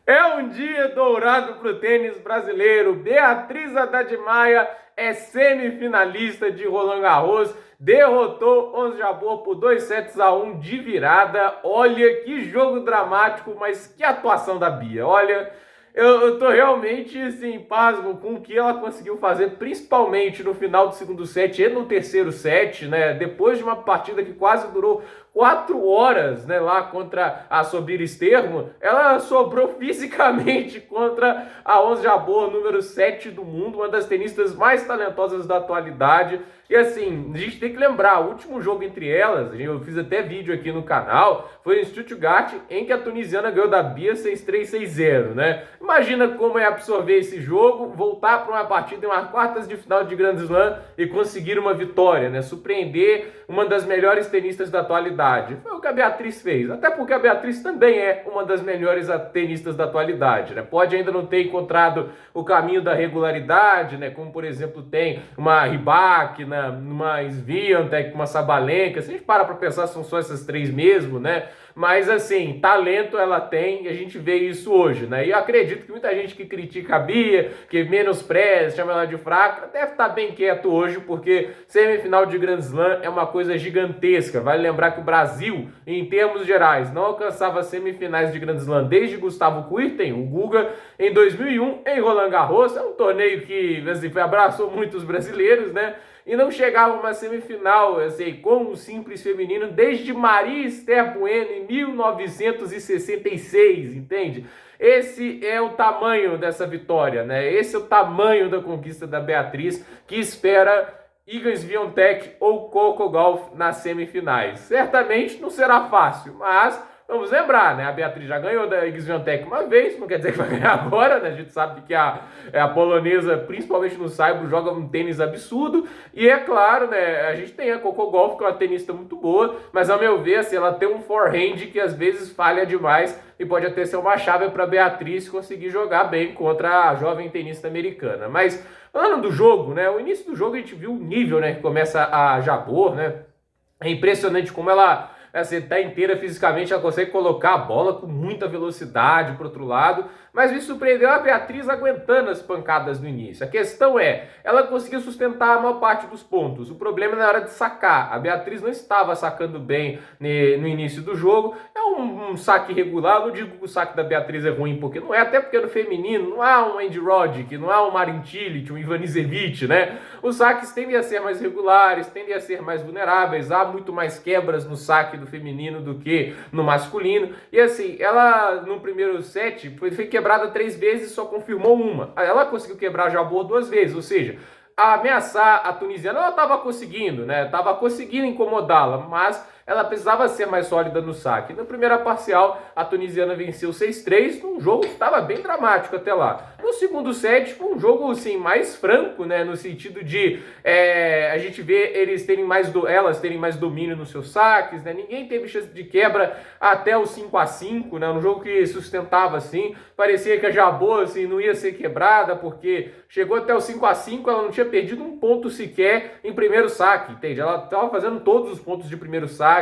É um dia dourado para o tênis brasileiro. Beatriz Haddad Maia é semifinalista de Roland Garros. Derrotou Ons Jabeur por 2 sets a 1 de virada. Olha que jogo dramático, mas que atuação da Bia. Olha, eu tô realmente assim, pasmo com o que ela conseguiu fazer, principalmente no final do segundo set e no terceiro set, né? Depois de uma partida que quase durou 4 horas, né, lá contra a Sobir Stermo, ela sobrou fisicamente contra a Ons Jabeur, número 7 do mundo, uma das tenistas mais talentosas da atualidade. E assim, a gente tem que lembrar, o último jogo entre elas, eu fiz até vídeo aqui no canal, foi em Stuttgart, em que a tunisiana ganhou da Bia 6-3, 6-0, né? Imagina como é absorver esse jogo, voltar para uma partida em uma quartas de final de Grand Slam e conseguir uma vitória, né? Surpreender uma das melhores tenistas da atualidade. Foi o que a Beatriz fez, até porque a Beatriz também é uma das melhores tenistas da atualidade, né? Pode ainda não ter encontrado o caminho da regularidade, né? Como, por exemplo, tem uma Rybakina, uma Swiatek, uma Sabalenka. Se a gente para pensar, são só essas três mesmo, né? Mas, assim, talento ela tem e a gente vê isso hoje, né? E eu acredito que muita gente que critica a Bia, que menospreza, chama ela de fraca, deve estar bem quieto hoje, porque semifinal de Grand Slam é uma coisa gigantesca. Vale lembrar que o Brasil, em termos gerais, não alcançava semifinais de Grand Slam desde Gustavo Kuerten, o Guga, em 2001, em Roland Garros. É um torneio que, assim, abraçou muitos brasileiros, né? E não chegava a uma semifinal, assim, com um simples feminino desde Maria Esther Bueno em 1966, entende? Esse é o tamanho dessa vitória, né? Esse é o tamanho da conquista da Beatriz, que espera Iga Swiatek ou Coco Gauff nas semifinais. Certamente não será fácil, mas vamos lembrar, né? A Beatriz já ganhou da Iga Swiatek uma vez, não quer dizer que vai ganhar agora, né? A gente sabe que a polonesa, principalmente no saibro, joga um tênis absurdo. E é claro, né? A gente tem a Coco Gauff, que é uma tenista muito boa, mas ao meu ver, assim, ela tem um forehand que às vezes falha demais e pode até ser uma chave para a Beatriz conseguir jogar bem contra a jovem tenista americana. Mas falando do jogo, né? O início do jogo a gente viu o nível, né? Que começa a Jabeur, né? É impressionante como ela está inteira fisicamente, ela consegue colocar a bola com muita velocidade para o outro lado, mas me surpreendeu a Beatriz aguentando as pancadas no início. A questão é, ela conseguiu sustentar a maior parte dos pontos. O problema é na hora de sacar. A Beatriz não estava sacando bem no início do jogo. É um saque regular, não digo que o saque da Beatriz é ruim, porque não é, até porque no feminino não há um Andy Roddick, não há um Marin Cilic, um Ivan Izevich, né? Os saques tendem a ser mais regulares, tendem a ser mais vulneráveis, há muito mais quebras no saque do feminino do que no masculino. E assim, ela no primeiro set foi quebrada 3 vezes e só confirmou uma. Ela conseguiu quebrar a Jabeur 2 vezes, ou seja, a ameaçar a tunisiana ela estava conseguindo, né? Estava conseguindo incomodá-la, mas ela precisava ser mais sólida no saque. Na primeira parcial, a tunisiana venceu 6-3, num jogo que estava bem dramático até lá. No segundo set, foi um jogo assim, mais franco, né? No sentido de a gente vê elas terem mais domínio nos seus saques, né? Ninguém teve chance de quebra até o 5-5, né? Um jogo que sustentava assim. Parecia que a Jabeur assim, não ia ser quebrada, porque chegou até o 5-5, ela não tinha perdido um ponto sequer em primeiro saque, entende? Ela estava fazendo todos os pontos de primeiro saque.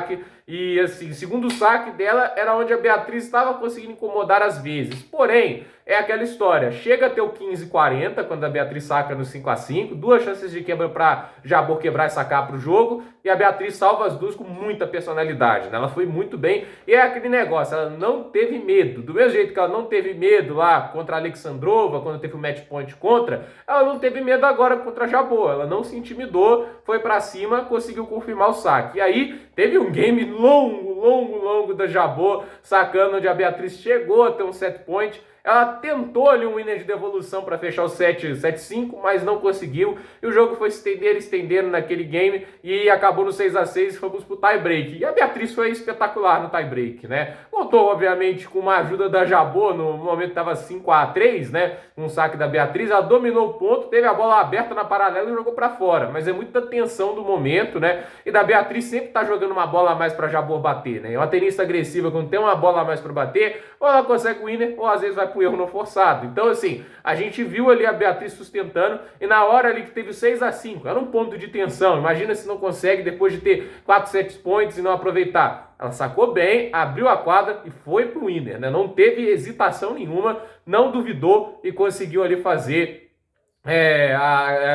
E assim, segundo saque dela era onde a Beatriz estava conseguindo incomodar às vezes. Porém, é aquela história, chega até o 15-40, quando a Beatriz saca no 5-5, 2 chances de quebra para Jabeur quebrar e sacar para o jogo, e a Beatriz salva as duas com muita personalidade, né? Ela foi muito bem, e é aquele negócio, ela não teve medo, do mesmo jeito que ela não teve medo lá contra a Alexandrova, quando teve o match point contra, ela não teve medo agora contra a Jabeur, ela não se intimidou, foi para cima, conseguiu confirmar o saque. E aí, teve um game longo da Jabeur, sacando onde a Beatriz chegou a ter um set point. Ela tentou ali um winner de devolução para fechar o 7-5, mas não conseguiu. E o jogo foi estendendo naquele game e acabou no 6-6 e fomos pro tie break. E a Beatriz foi espetacular no tie break, né? Contou, obviamente, com uma ajuda da Jabeur no momento que estava 5-3, né? Um saque da Beatriz, ela dominou o ponto, teve a bola aberta na paralela e jogou para fora. Mas é muita tensão do momento, né? E da Beatriz sempre tá jogando jogando uma bola a mais para Jabeur bater, né? Uma tenista agressiva, quando tem uma bola a mais para bater, ou ela consegue o winner, ou às vezes vai pro erro não forçado. Então, assim, a gente viu ali a Beatriz sustentando, e na hora ali que teve 6-5, era um ponto de tensão. Imagina se não consegue, depois de ter 4 set points e não aproveitar. Ela sacou bem, abriu a quadra e foi pro winner, né? Não teve hesitação nenhuma, não duvidou e conseguiu ali fazer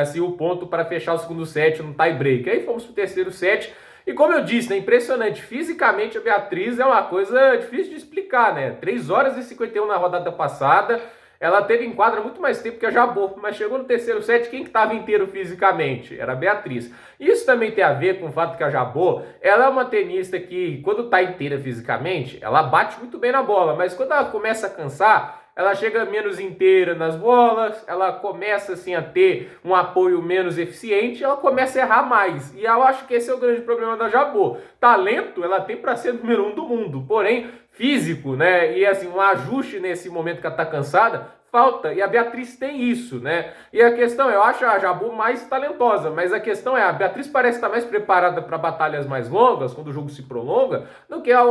assim, o ponto para fechar o segundo set no tie break. Aí fomos pro terceiro set. E como eu disse, né, impressionante, fisicamente a Beatriz é uma coisa difícil de explicar, né? 3 horas e 51 na rodada passada, ela teve em quadra muito mais tempo que a Jabeur, mas chegou no terceiro set, quem que estava inteiro fisicamente? Era a Beatriz. Isso também tem a ver com o fato que a Jabeur, ela é uma tenista que, quando está inteira fisicamente, ela bate muito bem na bola, mas quando ela começa a cansar, ela chega menos inteira nas bolas, ela começa assim a ter um apoio menos eficiente, ela começa a errar mais. E eu acho que esse é o grande problema da Jabeur. Talento ela tem para ser número 1 do mundo, porém físico, né? E assim, um ajuste nesse momento que ela está cansada, falta, e a Beatriz tem isso, né? E a questão, eu acho a Jabeur mais talentosa, mas a questão é, a Beatriz parece estar mais preparada para batalhas mais longas, quando o jogo se prolonga, do que a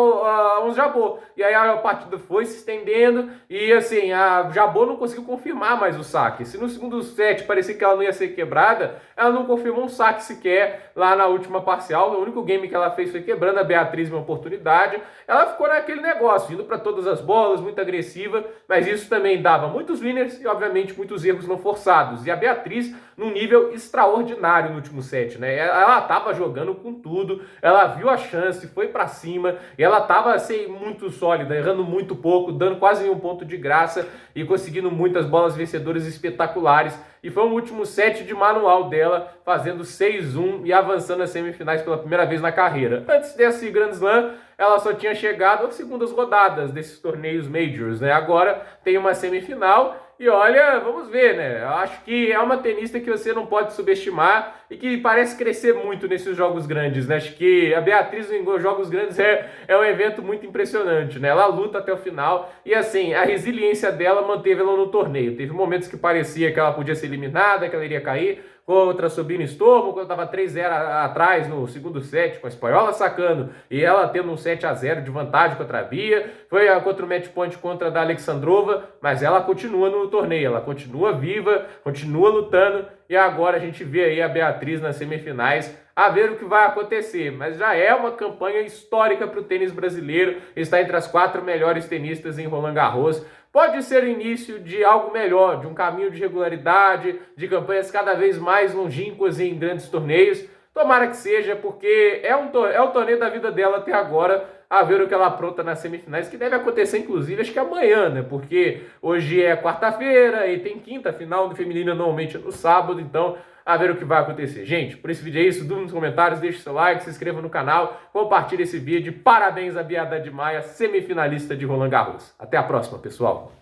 Jabeur. E aí a partida foi se estendendo, e assim, a Jabeur não conseguiu confirmar mais o saque. Se no segundo set parecia que ela não ia ser quebrada, ela não confirmou um saque sequer lá na última parcial. O único game que ela fez foi quebrando a Beatriz uma oportunidade. Ela ficou naquele negócio, indo para todas as bolas, muito agressiva, mas isso também dava muitos winners e, obviamente, muitos erros não forçados. E a Beatriz, num nível extraordinário no último set, né? Ela estava jogando com tudo, ela viu a chance, foi para cima, e ela estava assim, muito sólida, errando muito pouco, dando quase nenhum ponto de graça e conseguindo muitas bolas vencedoras espetaculares. E foi um último set de manual dela, fazendo 6-1 e avançando às semifinais pela primeira vez na carreira. Antes desse Grand Slam, ela só tinha chegado às segundas rodadas desses torneios majors, né? Agora tem uma semifinal e olha, vamos ver, né? Eu acho que é uma tenista que você não pode subestimar e que parece crescer muito nesses jogos grandes, né? Acho que a Beatriz em jogos grandes é um evento muito impressionante, né? Ela luta até o final e, assim, a resiliência dela manteve ela no torneio. Teve momentos que parecia que ela podia ser eliminada, que ela iria cair, contra Sabine Stormo, quando estava 3-0 atrás no segundo set, com a espanhola sacando e ela tendo um 7-0 de vantagem contra a Bia. Foi contra o match point contra a da Alexandrova, mas ela continua no torneio, ela continua viva, continua lutando, e agora a gente vê aí a Beatriz nas semifinais, a ver o que vai acontecer. Mas já é uma campanha histórica para o tênis brasileiro, está entre as 4 melhores tenistas em Roland Garros. Pode ser o início de algo melhor, de um caminho de regularidade, de campanhas cada vez mais longínquas em grandes torneios. Tomara que seja, porque é o torneio da vida dela até agora, a ver o que ela apronta nas semifinais, que deve acontecer, inclusive, acho que amanhã, né? Porque hoje é quarta-feira e tem quinta, final do feminino normalmente é no sábado, então a ver o que vai acontecer. Gente, por esse vídeo é isso, dúvida nos comentários, deixe seu like, se inscreva no canal, compartilhe esse vídeo. Parabéns a Bia Haddad Maia, semifinalista de Roland Garros. Até a próxima, pessoal!